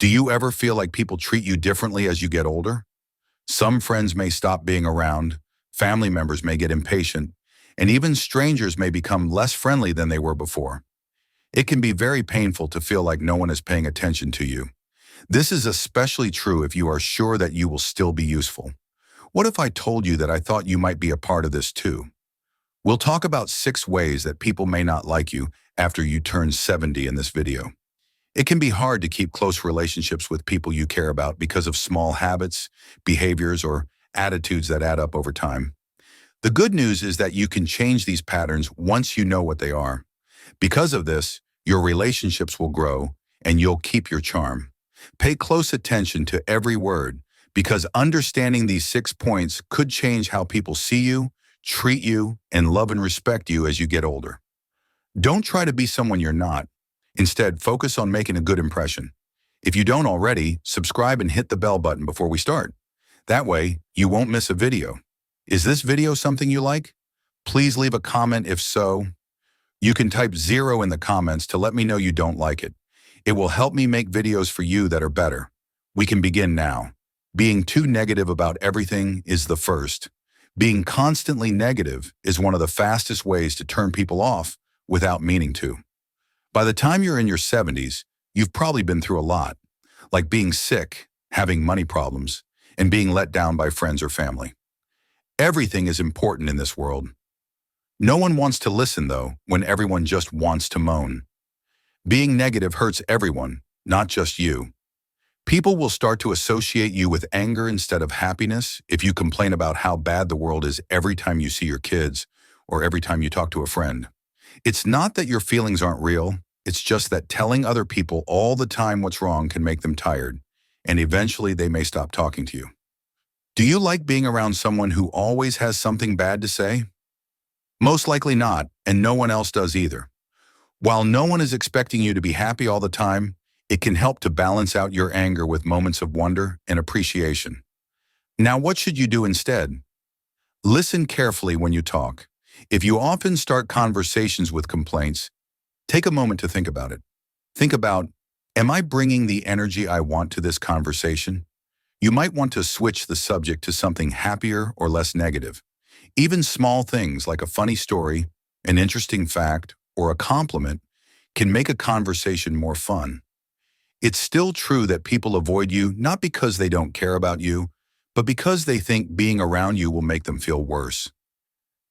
Do you ever feel like people treat you differently as you get older? Some friends may stop being around, family members may get impatient, and even strangers may become less friendly than they were before. It can be very painful to feel like no one is paying attention to you. This is especially true if you are sure that you will still be useful. What if I told you that I thought you might be a part of this too? We'll talk about 6 ways that people may not like you after you turn 70 in this video. It can be hard to keep close relationships with people you care about because of small habits, behaviors, or attitudes that add up over time. The good news is that you can change these patterns once you know what they are. Because of this, your relationships will grow and you'll keep your charm. Pay close attention to every word because understanding these 6 points could change how people see you, treat you, and love and respect you as you get older. Don't try to be someone you're not. Instead, focus on making a good impression. If you don't already, subscribe and hit the bell button before we start. That way, you won't miss a video. Is this video something you like? Please leave a comment if so. You can type 0 in the comments to let me know you don't like it. It will help me make videos for you that are better. We can begin now. Being too negative about everything is the first. Being constantly negative is one of the fastest ways to turn people off without meaning to. By the time you're in your 70s, you've probably been through a lot, like being sick, having money problems, and being let down by friends or family. Everything is important in this world. No one wants to listen, though, when everyone just wants to moan. Being negative hurts everyone, not just you. People will start to associate you with anger instead of happiness if you complain about how bad the world is every time you see your kids or every time you talk to a friend. It's not that your feelings aren't real, it's just that telling other people all the time what's wrong can make them tired, and eventually they may stop talking to you. Do you like being around someone who always has something bad to say? Most likely not, and no one else does either. While no one is expecting you to be happy all the time, it can help to balance out your anger with moments of wonder and appreciation. Now, what should you do instead? Listen carefully when you talk. If you often start conversations with complaints, take a moment to think about it. Think about, am I bringing the energy I want to this conversation? You might want to switch the subject to something happier or less negative. Even small things like a funny story, an interesting fact, or a compliment can make a conversation more fun. It's still true that people avoid you not because they don't care about you, but because they think being around you will make them feel worse.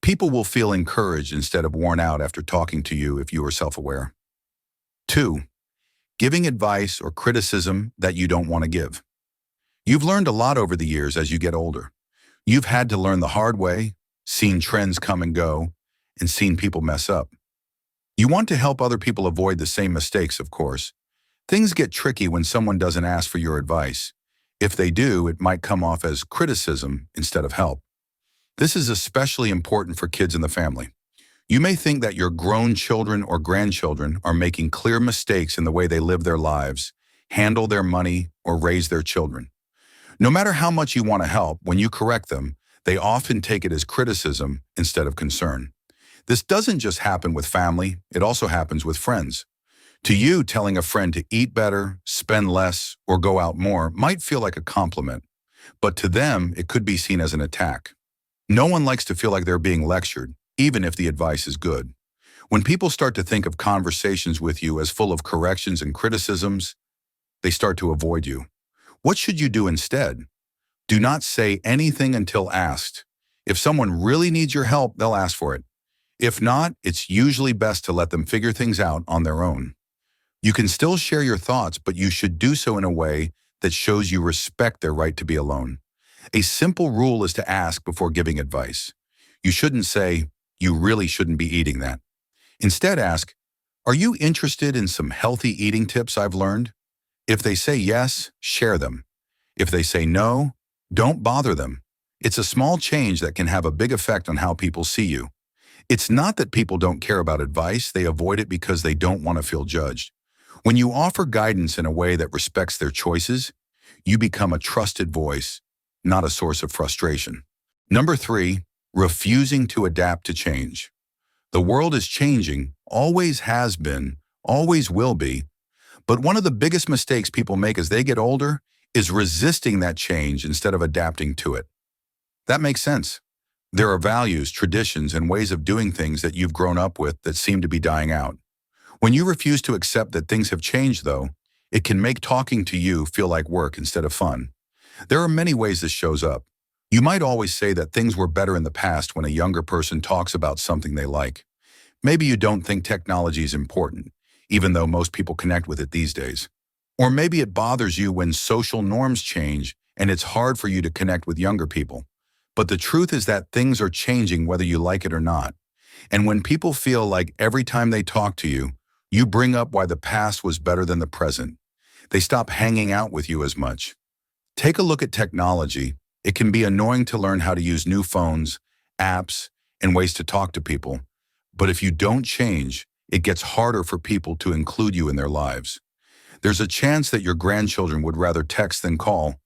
People will feel encouraged instead of worn out after talking to you if you are self-aware. 2. Giving advice or criticism that you don't want to give. You've learned a lot over the years as you get older. You've had to learn the hard way, seen trends come and go, and seen people mess up. You want to help other people avoid the same mistakes, of course. Things get tricky when someone doesn't ask for your advice. If they do, it might come off as criticism instead of help. This is especially important for kids in the family. You may think that your grown children or grandchildren are making clear mistakes in the way they live their lives, handle their money, or raise their children. No matter how much you want to help, when you correct them, they often take it as criticism instead of concern. This doesn't just happen with family, it also happens with friends. To you, telling a friend to eat better, spend less, or go out more might feel like a compliment, but to them, it could be seen as an attack. No one likes to feel like they're being lectured, even if the advice is good. When people start to think of conversations with you as full of corrections and criticisms, they start to avoid you. What should you do instead? Do not say anything until asked. If someone really needs your help, they'll ask for it. If not, it's usually best to let them figure things out on their own. You can still share your thoughts, but you should do so in a way that shows you respect their right to be alone. A simple rule is to ask before giving advice. You shouldn't say, "You really shouldn't be eating that." Instead, ask, "Are you interested in some healthy eating tips I've learned?" If they say yes, share them. If they say no, don't bother them. It's a small change that can have a big effect on how people see you. It's not that people don't care about advice, they avoid it because they don't want to feel judged. When you offer guidance in a way that respects their choices, you become a trusted voice, not a source of frustration. Number 3, refusing to adapt to change. The world is changing, always has been, always will be, But one of the biggest mistakes people make as they get older is resisting that change instead of adapting to it. That makes sense. There are values, traditions, and ways of doing things that you've grown up with that seem to be dying out. When you refuse to accept that things have changed, though, it can make talking to you feel like work instead of fun. There are many ways this shows up. You might always say that things were better in the past when a younger person talks about something they like. Maybe you don't think technology is important, even though most people connect with it these days. Or maybe it bothers you when social norms change and it's hard for you to connect with younger people. But the truth is that things are changing whether you like it or not. And when people feel like every time they talk to you, you bring up why the past was better than the present, they stop hanging out with you as much. Take a look at technology. It can be annoying to learn how to use new phones, apps, and ways to talk to people. But if you don't change, it gets harder for people to include you in their lives. There's a chance that your grandchildren would rather text than call,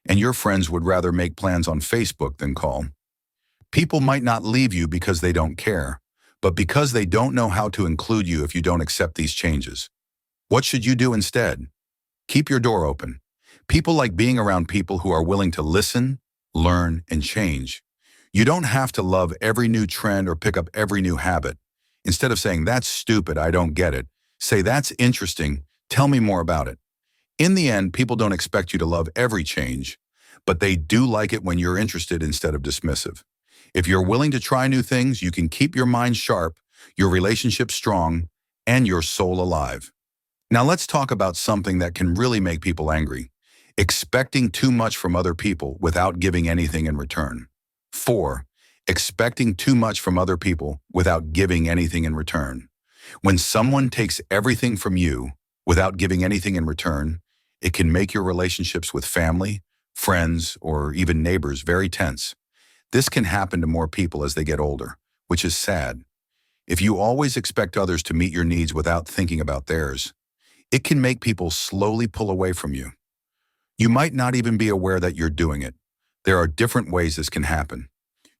and your friends would rather make plans on Facebook than call. People might not leave you because they don't care, but because they don't know how to include you if you don't accept these changes. What should you do instead? Keep your door open. People like being around people who are willing to listen, learn, and change. You don't have to love every new trend or pick up every new habit. Instead of saying, "That's stupid, I don't get it," say, "That's interesting, tell me more about it." In the end, people don't expect you to love every change, but they do like it when you're interested instead of dismissive. If you're willing to try new things, you can keep your mind sharp, your relationship strong, and your soul alive. Now let's talk about something that can really make people angry: expecting too much from other people without giving anything in return. 4. Expecting too much from other people without giving anything in return. When someone takes everything from you without giving anything in return, it can make your relationships with family, friends, or even neighbors very tense. This can happen to more people as they get older, which is sad. If you always expect others to meet your needs without thinking about theirs, it can make people slowly pull away from you. You might not even be aware that you're doing it. There are different ways this can happen.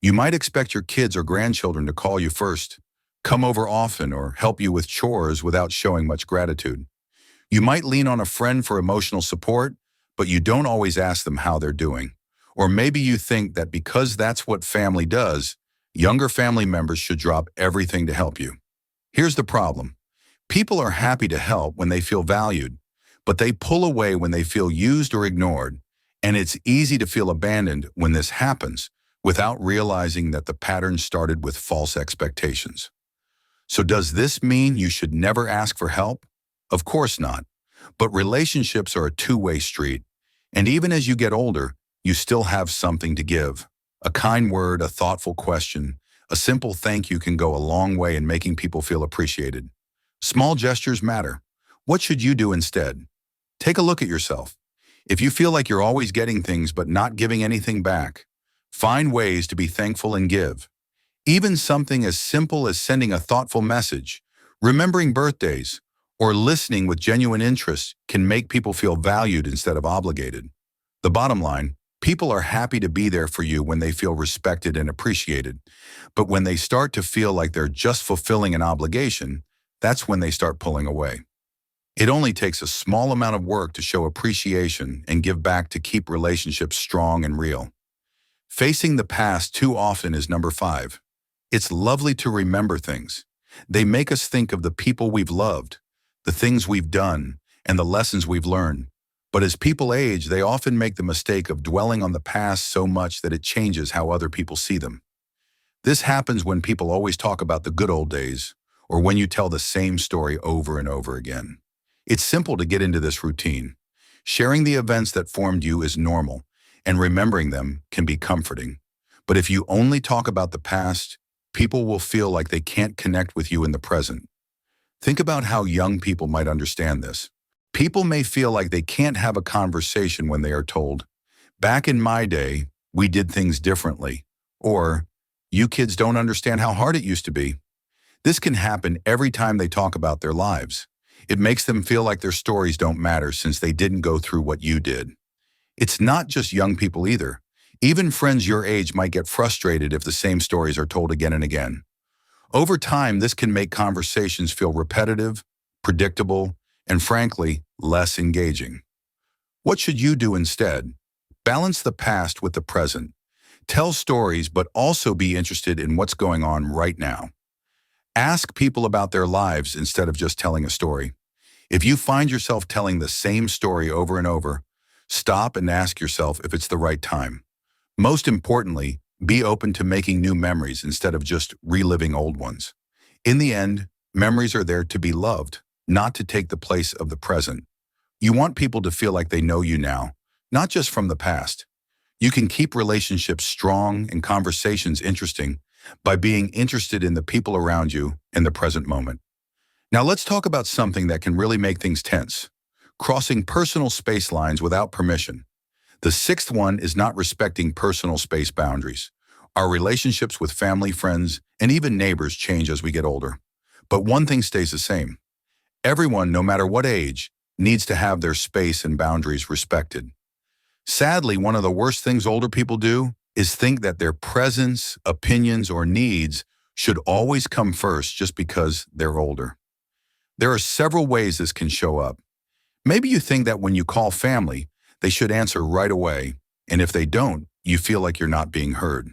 You might expect your kids or grandchildren to call you first, come over often, or help you with chores without showing much gratitude. You might lean on a friend for emotional support, but you don't always ask them how they're doing. Or maybe you think that because that's what family does, younger family members should drop everything to help you. Here's the problem. People are happy to help when they feel valued, but they pull away when they feel used or ignored, and it's easy to feel abandoned when this happens without realizing that the pattern started with false expectations. So does this mean you should never ask for help? Of course not. But relationships are a two-way street, and even as you get older, you still have something to give. A kind word, a thoughtful question, a simple thank you can go a long way in making people feel appreciated. Small gestures matter. What should you do instead? Take a look at yourself. If you feel like you're always getting things but not giving anything back, find ways to be thankful and give. Even something as simple as sending a thoughtful message, remembering birthdays, or listening with genuine interest can make people feel valued instead of obligated. The bottom line, people are happy to be there for you when they feel respected and appreciated. But when they start to feel like they're just fulfilling an obligation, that's when they start pulling away. It only takes a small amount of work to show appreciation and give back to keep relationships strong and real. Facing the past too often is number 5. It's lovely to remember things. They make us think of the people we've loved, the things we've done, and the lessons we've learned. But as people age, they often make the mistake of dwelling on the past so much that it changes how other people see them. This happens when people always talk about the good old days, or when you tell the same story over and over again. It's simple to get into this routine. Sharing the events that formed you is normal, and remembering them can be comforting. But if you only talk about the past, people will feel like they can't connect with you in the present. Think about how young people might understand this. People may feel like they can't have a conversation when they are told, "Back in my day, we did things differently," or "You kids don't understand how hard it used to be." This can happen every time they talk about their lives. It makes them feel like their stories don't matter since they didn't go through what you did. It's not just young people either. Even friends your age might get frustrated if the same stories are told again and again. Over time, this can make conversations feel repetitive, predictable, and frankly, less engaging. What should you do instead? Balance the past with the present. Tell stories, but also be interested in what's going on right now. Ask people about their lives instead of just telling a story. If you find yourself telling the same story over and over, stop and ask yourself if it's the right time. Most importantly, be open to making new memories instead of just reliving old ones. In the end, memories are there to be loved, not to take the place of the present. You want people to feel like they know you now, not just from the past. You can keep relationships strong and conversations interesting by being interested in the people around you in the present moment. Now let's talk about something that can really make things tense: crossing personal space lines without permission. The sixth one is not respecting personal space boundaries. Our relationships with family, friends, and even neighbors change as we get older. But one thing stays the same. Everyone, no matter what age, needs to have their space and boundaries respected. Sadly, one of the worst things older people do is think that their presence, opinions, or needs should always come first just because they're older. There are several ways this can show up. Maybe you think that when you call family, they should answer right away, and if they don't, you feel like you're not being heard.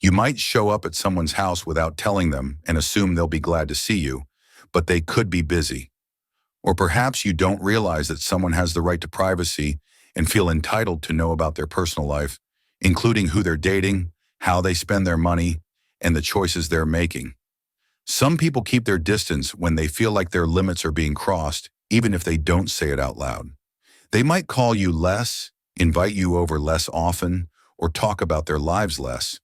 You might show up at someone's house without telling them and assume they'll be glad to see you, but they could be busy. Or perhaps you don't realize that someone has the right to privacy and feel entitled to know about their personal life, including who they're dating, how they spend their money, and the choices they're making. Some people keep their distance when they feel like their limits are being crossed, even if they don't say it out loud. They might call you less, invite you over less often, or talk about their lives less.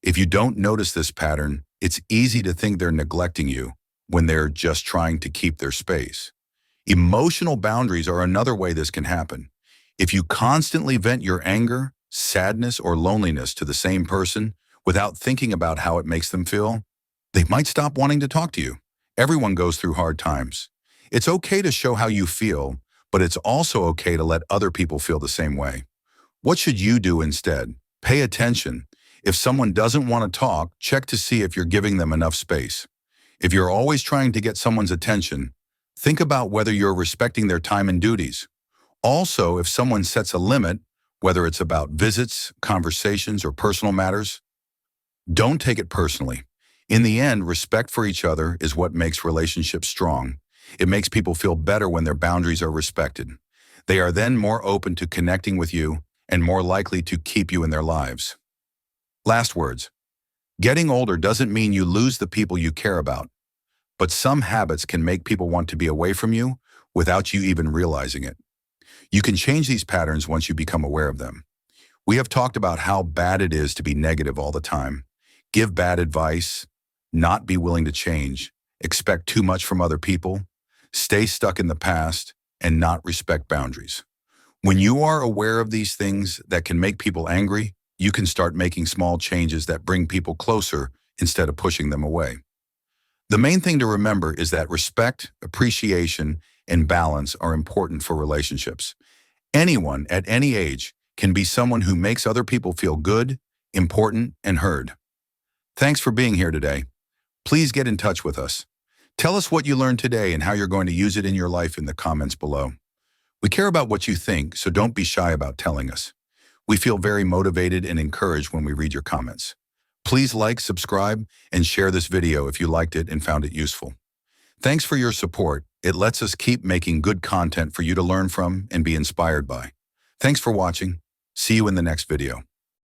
If you don't notice this pattern, it's easy to think they're neglecting you when they're just trying to keep their space. Emotional boundaries are another way this can happen. If you constantly vent your anger, sadness, or loneliness to the same person without thinking about how it makes them feel, they might stop wanting to talk to you. Everyone goes through hard times. It's okay to show how you feel, but it's also okay to let other people feel the same way. What should you do instead? Pay attention. If someone doesn't want to talk, check to see if you're giving them enough space. If you're always trying to get someone's attention, think about whether you're respecting their time and duties. Also, if someone sets a limit, whether it's about visits, conversations, or personal matters, don't take it personally. In the end, respect for each other is what makes relationships strong. It makes people feel better when their boundaries are respected. They are then more open to connecting with you and more likely to keep you in their lives. Last words. Getting older doesn't mean you lose the people you care about, but some habits can make people want to be away from you without you even realizing it. You can change these patterns once you become aware of them. We have talked about how bad it is to be negative all the time, give bad advice, not be willing to change, expect too much from other people, stay stuck in the past, and not respect boundaries. When you are aware of these things that can make people angry, you can start making small changes that bring people closer instead of pushing them away. The main thing to remember is that respect, appreciation, and balance are important for relationships. Anyone at any age can be someone who makes other people feel good, important, and heard. Thanks for being here today. Please get in touch with us. Tell us what you learned today and how you're going to use it in your life in the comments below. We care about what you think, so don't be shy about telling us. We feel very motivated and encouraged when we read your comments. Please like, subscribe, and share this video if you liked it and found it useful. Thanks for your support. It lets us keep making good content for you to learn from and be inspired by. Thanks for watching. See you in the next video.